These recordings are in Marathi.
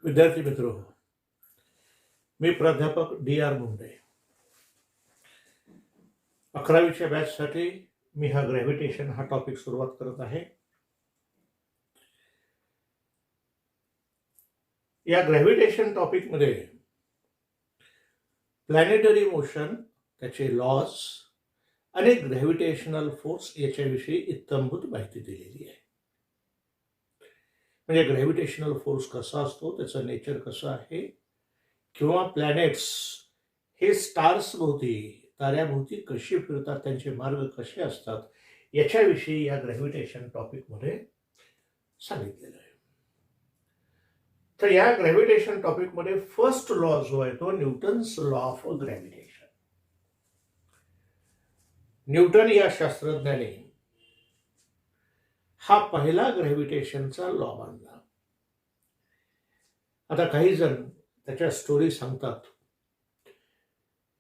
विद्यार्थी मित्र, मी प्राध्यापक D.R. मुंडे. 11वीच्या बॅचसाठी मी हा ग्रॅव्हिटेशन हा टॉपिक सुरुवात करत आहे. या ग्रॅव्हिटेशन टॉपिकमध्ये प्लॅनेटरी मोशन, त्याचे लॉज आणि ग्रॅव्हिटेशनल फोर्स याच्याविषयी इत्थंभूत माहिती दिलेली आहे. म्हणजे ग्रॅव्हिटेशनल फोर्स कसा असतो, त्याचं नेचर कसं आहे, किंवा प्लॅनेट्स हे स्टार्स भोवती, ताऱ्याभोवती कशी फिरतात, त्यांचे मार्ग कसे असतात, याच्याविषयी या ग्रॅव्हिटेशन टॉपिकमध्ये सांगितलेलं आहे. तर या ग्रॅव्हिटेशन टॉपिकमध्ये फर्स्ट लॉ जो आहे तो Newton's law of gravitation. Newton या शास्त्रज्ञाने हा पहिला ग्रॅव्हिटेशनचा लॉ मानला. आता काही जण त्याच्या स्टोरी सांगतात.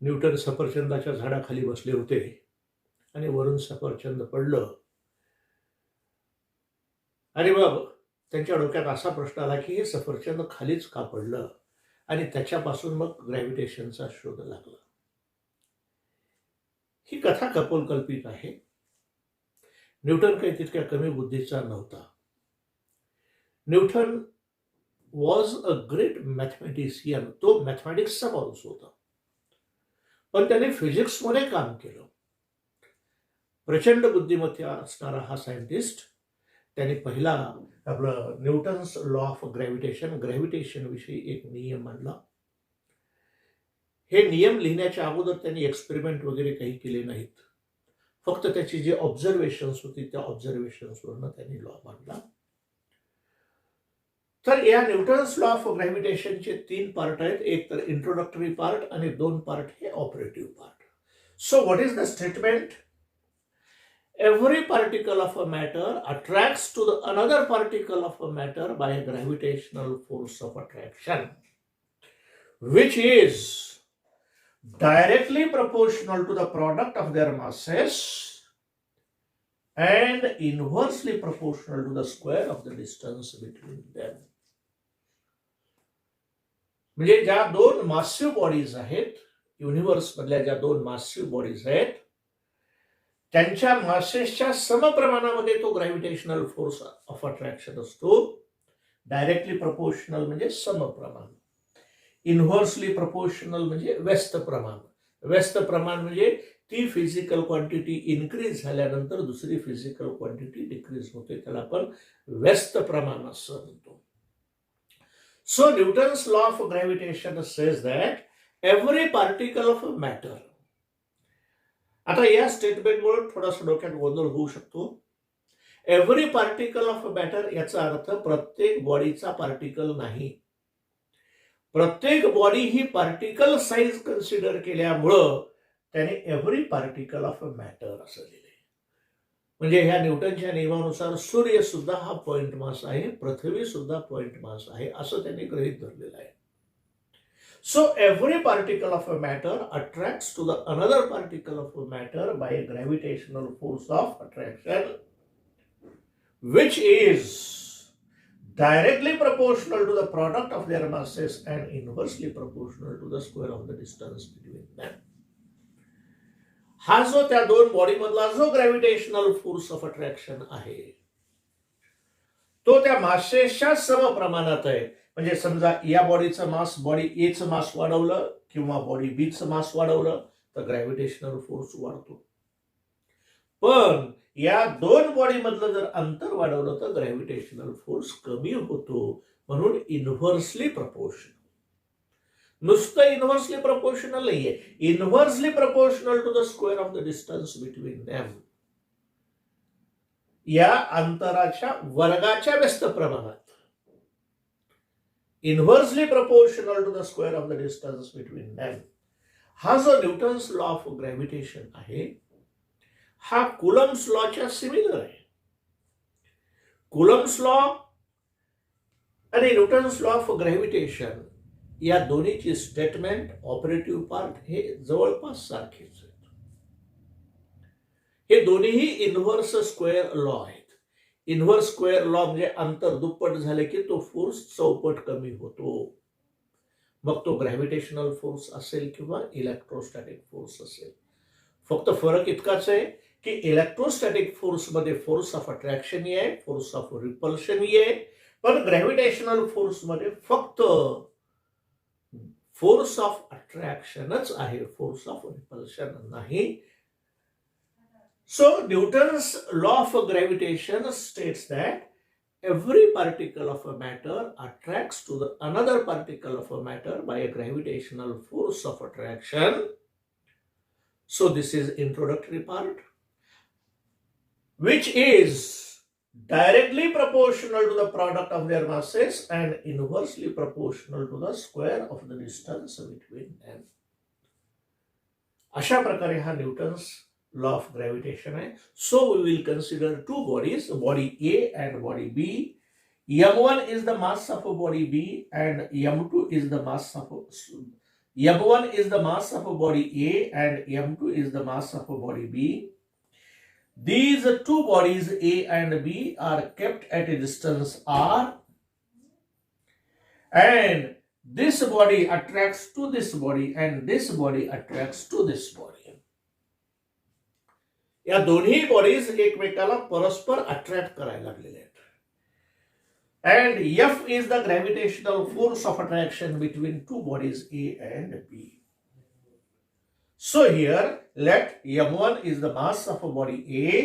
न्यूटन सफरचंदाच्या झाडाखाली बसले होते आणि वरून सफरचंद पडलं आणि मग त्यांच्या डोक्यात असा प्रश्न आला की हे सफरचंद खालीच का पडलं, आणि त्याच्यापासून मग ग्रॅव्हिटेशनचा शोध लागला. ही कथा कपोलकल्पित आहे. न्यूटन काही तितक्या कमी बुद्धीचा नव्हता. Newton was a great mathematician. तो मॅथमॅटिक्सचा माणूस होता, पण त्याने फिजिक्समध्ये काम केलं. प्रचंड बुद्धिमत्ता असणारा हा सायंटिस्ट, त्याने पहिला आपलं न्यूटन्स लॉ ऑफ ग्रॅव्हिटेशन विषयी एक नियम मांडला. हे नियम लिहिण्याच्या अगोदर त्यांनी एक्सपेरिमेंट वगैरे काही केले नाहीत. फक्त त्याची जी ऑब्झर्वेशन्स होती त्या ऑब्झर्वेशन्सवरनं त्यांनी लॉ मांडला. तर या न्यूटन्स लॉ ऑफ ग्रॅव्हिटेशनचे 3 पार्ट आहेत. एक तर इंट्रोडक्टरी पार्ट आणि 2 पार्ट हे operative part. So what is the statement? Every particle of a matter attracts to the another particle of a matter by a gravitational force of attraction, which is directly proportional to the product of their masses and inversely proportional to the square of the distance between them. म्हणजे ज्या 2 मासिव्ह बॉडीज आहेत, युनिव्हर्स मधल्या ज्या 2 मासिव्ह बॉडीज आहेत, त्यांच्या मासेसच्या समप्रमाणामध्ये तो ग्रॅव्हिटेशनल फोर्स ऑफ अट्रॅक्शन असतो. डायरेक्टली प्रपोर्शनल म्हणजे समप्रमाण, इनव्हर्सली प्रपोर्शनल म्हणजे व्यस्त प्रमाण. व्यस्त प्रमाण म्हणजे ती फिजिकल क्वांटिटी इन्क्रीज झाल्यानंतर दुसरी फिजिकल क्वांटिटी डिक्रीज होते, त्याला आपण व्यस्त प्रमाण असं म्हणतो. So Newton's law of gravitation says that every particle of matter. आता या स्टेटमेंटमुळे थोडासा डोक्यात गोंधळ होऊ शकतो. एव्हरी पार्टिकल ऑफ मॅटर याचा अर्थ प्रत्येक बॉडीचा पार्टिकल नाही. प्रत्येक बॉडी ही पार्टिकल साईज कन्सिडर केल्यामुळं त्याने एव्हरी पार्टिकल ऑफ मॅटर असं लिहिले. म्हणजे ह्या न्यूटनच्या नियमानुसार सूर्य सुद्धा हा पॉइंट मास आहे, पृथ्वी सुद्धा पॉइंट मास आहे, असं त्यांनी गृहीत धरलेलं आहे. So every particle of a matter attracts to the another particle of a matter by a gravitational force of attraction, which is directly proportional to the product of their masses and inversely proportional to the square of the distance between them. हा जो त्या 2 बॉडी मधला जो ग्रॅव्हिटेशनल फोर्स ऑफ अट्रॅक्शन आहे, तो त्या मासेसच्या समप्रमाणात आहे. म्हणजे समजा या बॉडीचं मास, बॉडी एचं मास वाढवलं किंवा बॉडी बीचं मास वाढवलं तर ग्रॅव्हिटेशनल फोर्स वाढतो. पण या 2 बॉडी मधलं जर अंतर वाढवलं तर ग्रॅव्हिटेशनल फोर्स कमी होतो. म्हणून इनव्हर्सली प्रपोर्शनल. नुसतं इनव्हर्सली प्रपोर्शनल नाहीये, inversely proportional to the square of the distance between them. या अंतराच्या वर्गाच्या व्यस्त प्रमाणात, inversely proportional to the square of the distance between them. हा जो न्यूटन्स लॉ ऑफ ग्रॅव्हिटेशन आहे हा कुलम्स लॉच्या सिमिलर आहे. कुलम्स लॉ आणि न्यूटन्स लॉ ऑफ ग्रॅव्हिटेशन या दोन्हीची स्टेटमेंट, ऑपरेटिव्ह पार्ट हे जवळपास सारखेच आहेत. हे दोन्हीही इनव्हर्स स्क्वेअर लॉ आहेत. इन्व्हर्स स्क्वेअर लॉ म्हणजे अंतर दुप्पट झाले की तो फोर्स चौपट कमी होतो. मग तो ग्रॅव्हिटेशनल फोर्स असेल किंवा इलेक्ट्रोस्टॅटिक फोर्स असेल. फक्त फरक इतकाच आहे की इलेक्ट्रोस्टॅटिक फोर्स मध्ये फोर्स ऑफ अट्रॅक्शन आहे, फोर्स ऑफ रिपल्शन आहे, पण ग्रॅव्हिटेशनल फोर्स मध्ये फक्त फोर्स ऑफ अट्रॅक्शनच आहे, फोर्स ऑफ रिपल्शन नाही. So Newton's law of gravitation states that every particle of a matter attracts to the another particle of a matter by a gravitational force of attraction. So this is introductory part, which is directly proportional to the product of their masses and inversely proportional to the square of the distance between them. अशा प्रकारे हा Newton's law of gravitation hai. So we will consider two bodies, body A and body B. M1 is the mass of body B and M2 is the mass of M1 is the mass of body A and M2 is the mass of body B. These two bodies A and B are kept at a distance R, and this body attracts to this body and this body attracts to this body. या दोन्ही बॉडीज एकमेकाला परस्पर अट्रॅक्ट करायला लागलेले आहेत. And F is the gravitational force of attraction between two bodies A and B. So here let M1 is the mass of a body A,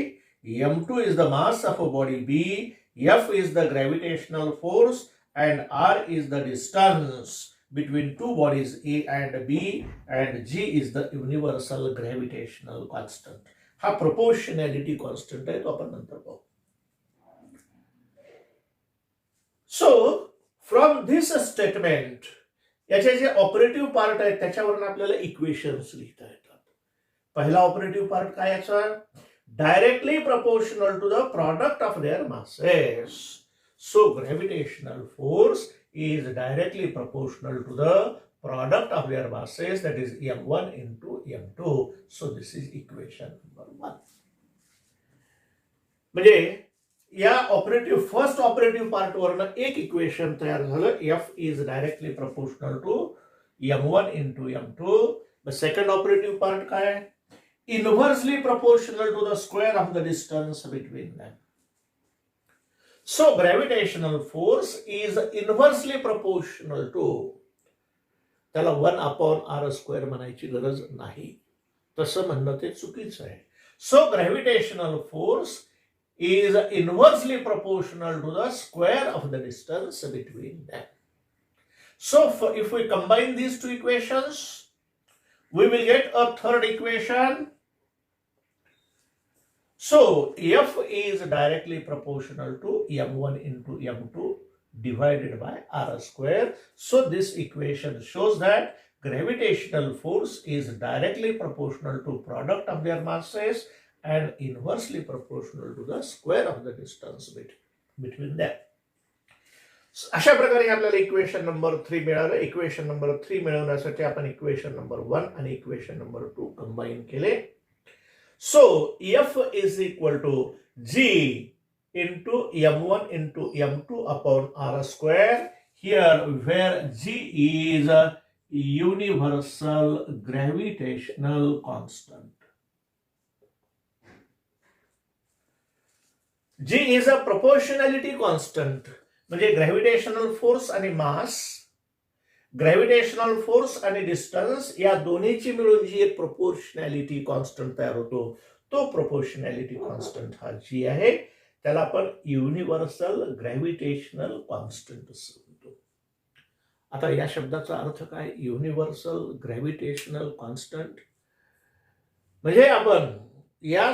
M2 is the mass of a body B, F is the gravitational force and R is the distance between two bodies A and B, and G is the universal gravitational constant. हा प्रोपोर्शनॅलिटी कॉन्स्टंट आहे, तो आपण नंतर पाहू. सो फ्रॉम धिस स्टेटमेंट याचे जे ऑपरेटिव्ह पार्ट आहेत त्याच्यावरून आपल्याला इक्वेशन्स लिहिता येतात. पहिला ऑपरेटिव्ह पार्ट काय याचा? Directly proportional to the product of their masses. So gravitational force is directly proportional to the product of their masses, that is M1 into M2. So this is equation number 1. म्हणजे या फर्स्ट ऑपरेटिव्ह पार्ट वरनं एक इक्वेशन तयार झालं. F is directly proportional to M1 into M2. The second operative part काय? Inversely proportional to the square of the distance between them. So gravitational force is inversely proportional to, त्याला 1/r² म्हणायची गरज नाही, तसं म्हणणं ते चुकीचं आहे. So gravitational force is inversely proportional to the square of the distance between them. So if we combine these two equations we will get a third equation. So F is directly proportional to M1 into M2 divided by r². So this equation shows that gravitational force is directly proportional to product of their masses and inversely proportional to the square of the distance between them. अशा प्रकारे आपल्याला इक्वेशन नंबर 3 मिळालं. इक्वेशन नंबर 3 मिळवण्यासाठी आपण इक्वेशन नंबर 1 आणि इक्वेशन नंबर 2 कंबाईन केले. So F is equal to G into M1 into M2 upon r², here where G is a universal gravitational constant. G is a proportionality constant. म्हणजे ग्रॅव्हिटेशनल फोर्स आणि मास, ग्रॅव्हिटेशनल फोर्स आणि डिस्टन्स या दोन्हीची मिळून जी एक प्रोपोर्शनॅलिटी कॉन्स्टंट तयार होतो, तो प्रोपोर्शनॅलिटी कॉन्स्टंट हा जी आहे त्याला आपण युनिव्हर्सल ग्रॅव्हिटेशनल कॉन्स्टंट असं म्हणतो. आता या शब्दाचा अर्थ काय? युनिव्हर्सल ग्रॅव्हिटेशनल कॉन्स्टंट म्हणजे आपण या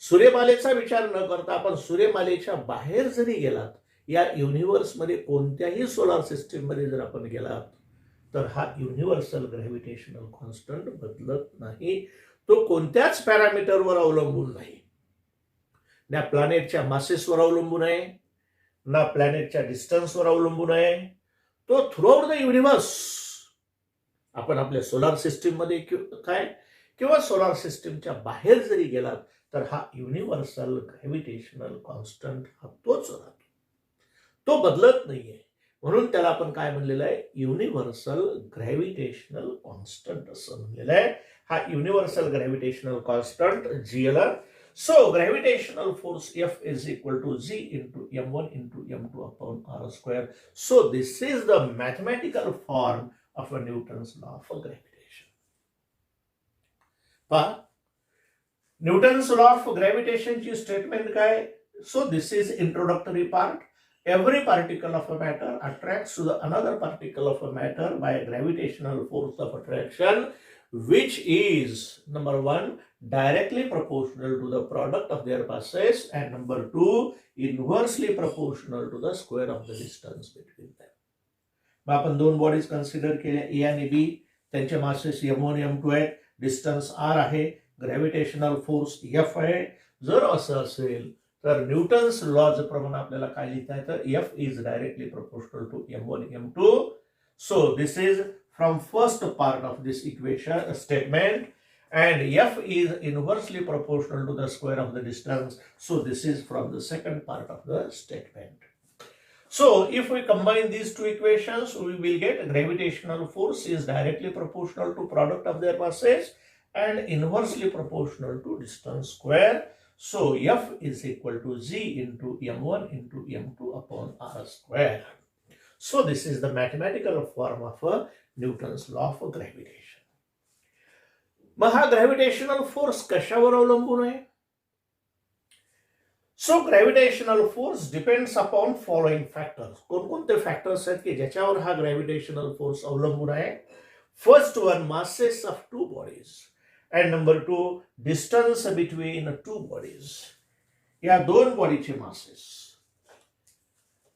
सूर्यमालेचा विचार न करता आपण सूर्यमालेच्या बाहेर जरी गेलात, या युनिव्हर्समध्ये कोणत्याही सोलार सिस्टीम मध्ये जर आपण गेलात, तर हा युनिव्हर्सल ग्रॅव्हिटेशनल कॉन्स्टंट बदलत नाही. तो कोणत्याच पॅरामीटरवर अवलंबून नाही. ना प्लॅनेटच्या मासेसवर अवलंबून आहे, ना प्लॅनेटच्या डिस्टन्सवर अवलंबून आहे. तो थ्रू आउट द युनिव्हर्स, आपण आपल्या सोलार सिस्टीम मध्ये काय किंवा सोलार सिस्टीमच्या बाहेर जरी गेलात तर हा युनिव्हर्सल ग्रॅव्हिटेशनल कॉन्स्टंट हा तोच राहतो, तो बदलत नाहीये. म्हणून त्याला आपण काय म्हणलेलं आहे, युनिव्हर्सल ग्रॅव्हिटेशनल कॉन्स्टंट असं म्हणलेलं आहे. हा universal gravitational constant GLR. So gravitational force F is equal to G into m1 into m2 upon r square. So this is the mathematical form of a Newton's law of gravitation. पहा, न्यूटन्स लॉ ऑफ ग्रॅव्हिटेशन ची स्टेटमेंट काय. So this is introductory part. Every particle of a matter attracts to the another particle of a matter by a gravitational force of attraction, which is number one directly proportional to the product of their masses, and number two inversely proportional to the square of the distance between them. मग आपण दोन बॉडीज कन्सिडर केल्या, ए आणि बी. त्यांचे मासेस m1 m2 आहेत, डिस्टन्स r आहे, ग्रॅव्हिटेशनल फोर्स F आहे. जर असं असेल तर न्यूटन्स लॉज प्रमाणे आपल्याला काय लिहिता येतं, F is directly proportional to m1 m2. So this is from first part of this equation statement, and F is inversely proportional to the square of the distance. So this is from the second part of the statement. So if we combine these two equations, we will get gravitational force is directly proportional to product of their masses and inversely proportional to distance square. So F is equal to G into m1 into m2 upon r square. So this is the mathematical form of Newton's law of gravitation. मग हा ग्रॅव्हिटेशनल फोर्स कशावर अवलंबून आहे. So gravitational force depends upon following factors. कोणकोणते फॅक्टर्स आहेत की ज्याच्यावर हा ग्रॅव्हिटेशनल फोर्स अवलंबून आहे. First one, masses of two bodies, and number two, distance between two bodies. या दोन बॉडीचे मासेस,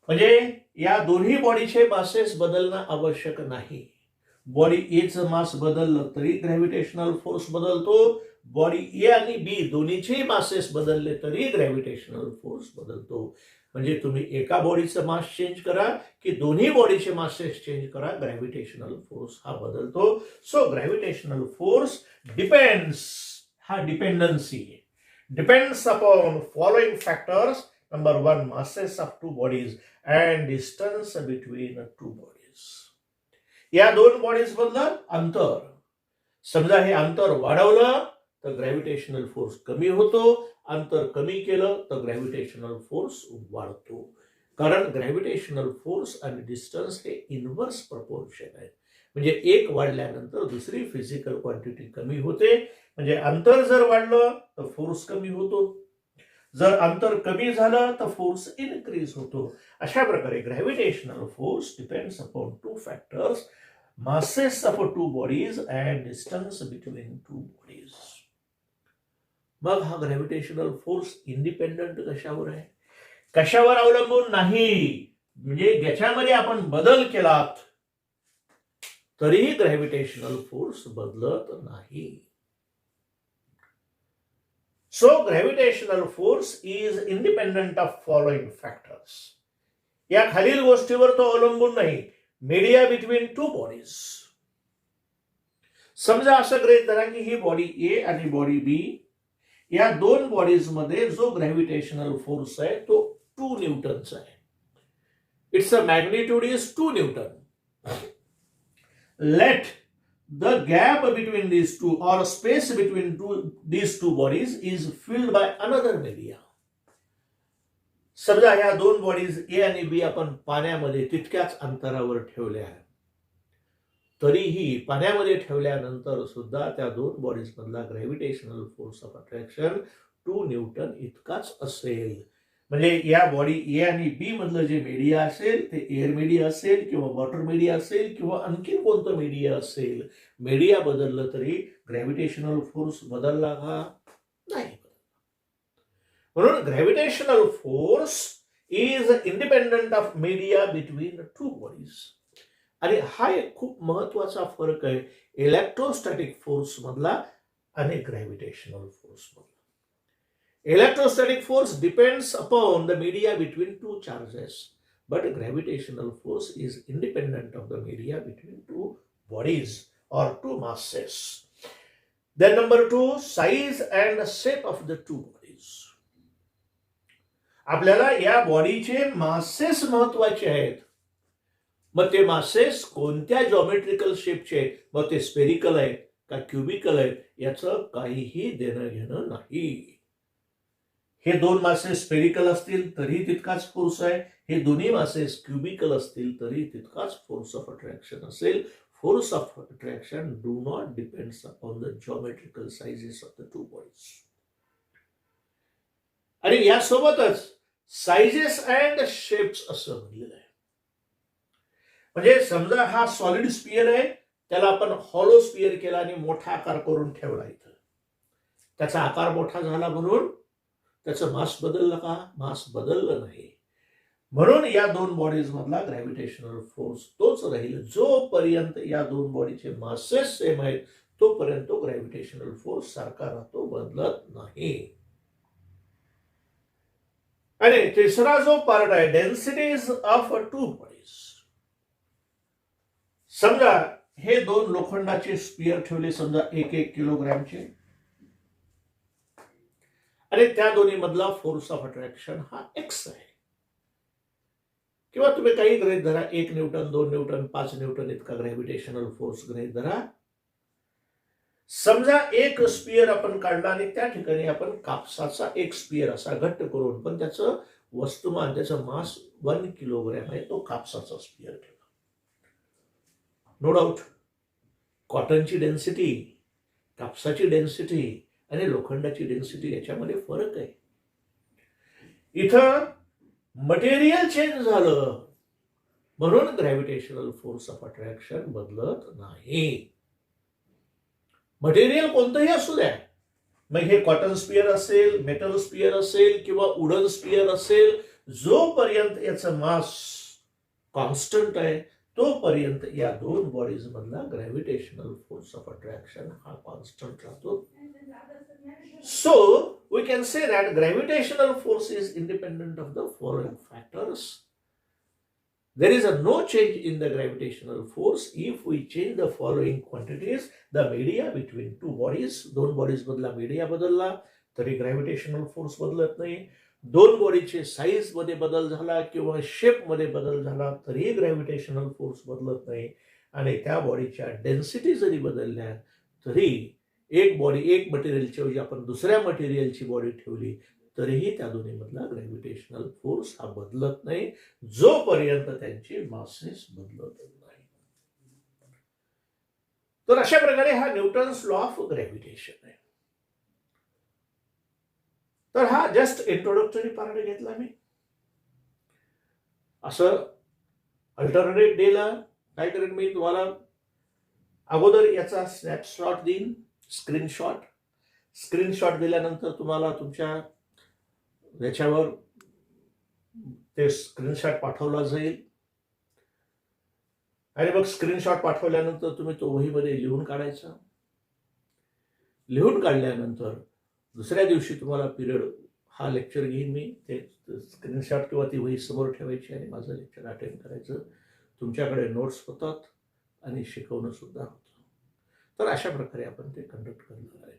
म्हणजे या दोन्ही बॉडीचे मासेस बदलणं आवश्यक नाही. बॉडी एचं मास बदललं तरी ग्रॅव्हिटेशनल फोर्स बदलतो. बॉडी ए आणि बी दोन्हीचे मासेस बदलले तरी ग्रॅव्हिटेशनल फोर्स बदलतो. म्हणजे तुम्ही एका बॉडीचं मास चेंज करा की दोन्ही बॉडीचे मासेस चेंज करा, ग्रॅव्हिटेशनल फोर्स हा बदलतो. सो ग्रॅव्हिटेशनल फोर्स डिपेंड्स, हा dependency depends upon following factors. Number one, masses of two bodies and distance between two bodies. या दोन बॉडीज मधलं अंतर, समजा हे अंतर वाढवलं तर ग्रॅव्हिटेशनल फोर्स कमी होतो, अंतर कमी केलं तर ग्रॅव्हिटेशनल फोर्स वाढतो. कारण ग्रॅव्हिटेशनल फोर्स आणि डिस्टन्स हे इनव्हर्स प्रपोर्शन आहेत. म्हणजे एक वाढल्यानंतर दुसरी फिजिकल क्वांटिटी कमी होते. म्हणजे अंतर जर वाढलं तर फोर्स कमी होतो, जर अंतर कमी झालं तर फोर्स इनक्रीज होतो. अशा प्रकारे gravitational force depends upon two factors, masses of two bodies and distance between two bodies. मग हा ग्रॅव्हिटेशनल फोर्स इंडिपेंडंट कशावर आहे, कशावर अवलंबून नाही. म्हणजे ज्याच्यामध्ये आपण बदल केलात तरीही ग्रॅव्हिटेशनल फोर्स बदलत नाही. So gravitational force is independent of following factors. या खालील गोष्टीवर तो अवलंबून नाही. Media between two bodies. समजा असं गृहीत धरा की ही बॉडी ए आणि बॉडी बी, या दोन बॉडीज मध्ये जो ग्रॅव्हिटेशनल फोर्स आहे तो 2 न्यूटन्स आहे. It's a magnitude is 2 Newton. Let the gap between these two or space between these two bodies is filled by another media. समजा ह्या दोन बॉडीज ए आणि बी आपण पाण्यामध्ये तितक्याच अंतरावर ठेवल्या, तरीही पाण्यामध्ये ठेवल्यानंतर सुद्धा त्या दोन बॉडीज मधला gravitational force of attraction 2 Newton इतकाच असेल. म्हणजे या बॉडी ए आणि बी मधलं जे मीडिया असेल ते एअर मीडिया असेल किंवा वॉटर मीडिया असेल किंवा आणखी कोणतं मीडिया असेल, मीडिया बदललं तरी ग्रॅव्हिटेशनल फोर्स बदलला का नाही. म्हणून gravitational force is independent of media between two bodies. आणि हा एक खूप महत्वाचा फरक आहे इलेक्ट्रोस्टॅटिक फोर्स मधला आणि ग्रॅव्हिटेशनल फोर्स मधला. Electrostatic force depends upon the media between two charges, but gravitational force is independent of the media between two bodies और to masses. Then number 2, size and shape of the two bodies. आपल्याला या बॉडीचे मासेस महत्वाचे आहेत. मग ते मासेस कोणत्या जॉमेट्रिकल शेपचे आहेत, मग ते स्पेरिकल आहेत का क्युबिकल आहेत, याचं काहीही देणं घेणं नाही. हे दोन मासे स्पेरिकल असतील तरी तितकाच फोर्स आहे, हे दोन्ही मासेस क्युबिकल असतील तरी तितकाच फोर्स ऑफ अट्रॅक्शन असेल. Force of attraction do not depends upon the geometrical sizes of the two bodies. आणि यासोबतच साइजेस अँड शेप्स असं म्हणलेलं आहे. म्हणजे समजा हा सॉलिड स्पियर आहे, त्याला आपण हॉलो स्पियर केला आणि मोठा आकार करून ठेवला इथं. त्याचा आकार मोठा झाला म्हणून त्याचं मास बदललं का? मास बदललं नाही. म्हणून या दोन बॉडीज मधला ग्रॅव्हिटेशनल फोर्स तोच राहील. जोपर्यंत या दोन बॉडीचे मासेस सेम आहेत तोपर्यंत तो ग्रॅव्हिटेशनल फोर्स सारखा राहतो, बदलत नाही. आणि तिसरा जो पार्ट आहे, डेन्सिटीज ऑफ टू बॉडीज. समजा हे दोन लोखंडाचे स्पियर ठेवले, समजा 1-1 किलोग्रॅमचे, आणि त्या दोन्ही मधला फोर्स ऑफ अट्रॅक्शन हा एक्स आहे. किंवा तुम्ही काही गृहीत धरा, 1 न्यूटन, 2 न्यूटन, 5 न्यूटन इतका ग्रॅव्हिटेशनल फोर्स गृहीत धरा. समजा एक स्पियर आपण काढला आणि त्या ठिकाणी आपण कापसाचा एक स्पियर असा घट्ट करून, पण त्याचं वस्तुमान, त्याचं मास 1 किलोग्रॅम आहे, तो कापसाचा स्पियर ठेवला. नो डाऊट कॉटनची डेन्सिटी, कापसाची डेन्सिटी आणि लोखंडाची डेन्सिटी याच्यामध्ये फरक आहे. इथं मटेरियल चेंज झालं म्हणून ग्रॅव्हिटेशनल फोर्स ऑफ अट्रॅक्शन बदलत नाही. मटेरियल कोणतंही असू द्या, मग हे कॉटन स्पियर असेल, मेटल स्पियर असेल किंवा वुडन स्पियर असेल, जोपर्यंत याचं मास कॉन्स्टंट आहे तोपर्यंत या दोन बॉडीज मधला ग्रॅव्हिटेशनल फोर्स ऑफ अट्रॅक्शन हा कॉन्स्टंट राहतो. So we can say that gravitational force is independent of the following factors. There is no change in the gravitational force if we change the following quantities. The media between two bodies, दोन बॉडीज मधला मीडिया बदलला तरी ग्रॅव्हिटेशनल फोर्स बदलत नाही. दोन बॉडीचे साईज मध्ये बदल झाला किंवा शेप मध्ये बदल झाला तरी ग्रॅव्हिटेशनल फोर्स बदलत नाही. आणि त्या बॉडीच्या डेन्सिटी जरी बदलल्या तरी एक बॉडी, एक मटेरियलची ऐवजी आपण दुसऱ्या मटेरियलची बॉडी ठेवली तरीही त्या दोन्ही मधला ग्रॅव्हिटेशनल फोर्स हा बदलत नाही, जोपर्यंत त्यांची मासेस बदलत नाही. तर अशा प्रकारे हा न्यूटन्स लॉ ऑफ ग्रॅव्हिटेशन आहे. तर हा जस्ट इंट्रोडक्टरी पार्ट घेतला मी. असं अल्टरनेट डेला काय करेन मी, तुम्हाला अगोदर याचा स्नॅपशॉट देईन, स्क्रीनशॉट दिल्यानंतर तुम्हाला तुमच्या याच्यावर ते स्क्रीनशॉट पाठवला जाईल. आणि मग स्क्रीनशॉट पाठवल्यानंतर तुम्ही तो वहीमध्ये लिहून काढायचा. लिहून काढल्यानंतर दुसऱ्या दिवशी तुम्हाला पिरियड हा लेक्चर घेईन मी, ते स्क्रीनशॉट किंवा ती वही समोर ठेवायची आणि माझं लेक्चर अटेंड करायचं. तुमच्याकडे नोट्स होतात आणि शिकवणं सुद्धा होतं. तर अशा प्रकारे आपण ते कंडक्ट करणार आहे.